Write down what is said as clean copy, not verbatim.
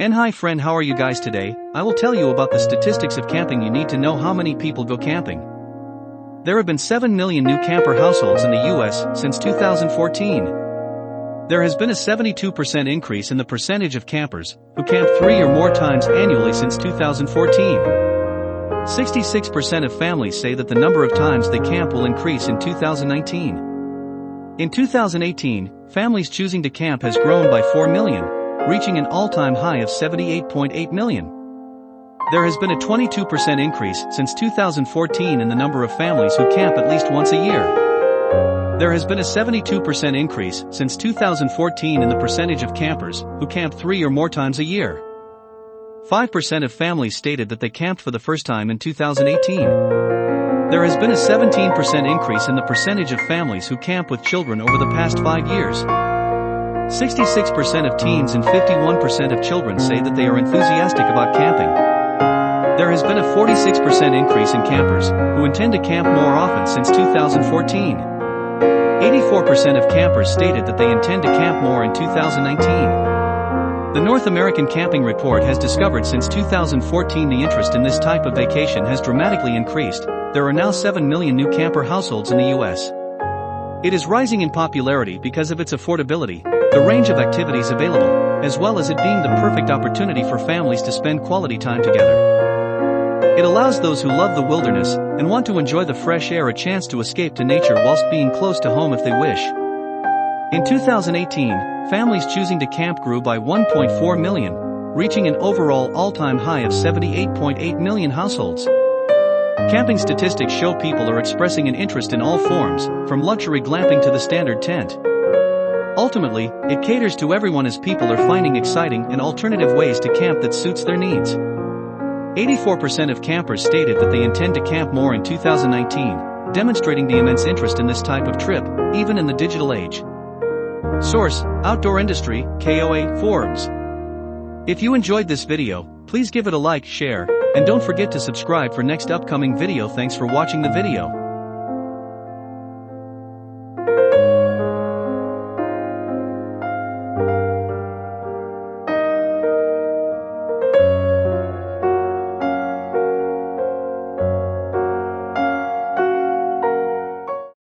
And hi friend, how are you guys today? I will tell you about the statistics of camping. You need to know how many people go camping. There have been 7 million new camper households in the US since 2014. There has been a 72% increase in the percentage of campers who camp 3 or more times annually since 2014. 66% of families say that the number of times they camp will increase in 2019. In 2018, families choosing to camp has grown by 4 million, reaching an all-time high of 78.8 million. There has been a 22% increase since 2014 in the number of families who camp at least once a year. There has been a 72% increase since 2014 in the percentage of campers who camp 3 or more times a year. 5% of families stated that they camped for the first time in 2018. There has been a 17% increase in the percentage of families who camp with children over the past 5 years. 66% of teens and 51% of children say that they are enthusiastic about camping. There has been a 46% increase in campers who intend to camp more often since 2014. 84% of campers stated that they intend to camp more in 2019. The North American Camping Report has discovered since 2014 the interest in this type of vacation has dramatically increased. There are now 7 million new camper households in the US. It is rising in popularity because of its affordability, the range of activities available, as well as it being the perfect opportunity for families to spend quality time together. It allows those who love the wilderness and want to enjoy the fresh air a chance to escape to nature whilst being close to home if they wish. In 2018, families choosing to camp grew by 1.4 million, reaching an overall all-time high of 78.8 million households. Camping statistics show people are expressing an interest in all forms, from luxury glamping to the standard tent. Ultimately, it caters to everyone as people are finding exciting and alternative ways to camp that suits their needs. 84% of campers stated that they intend to camp more in 2019, demonstrating the immense interest in this type of trip, even in the digital age. Source: Outdoor Industry, KOA, Forbes. If you enjoyed this video, please give it a like, share, and don't forget to subscribe for next upcoming video. Thanks for watching the video.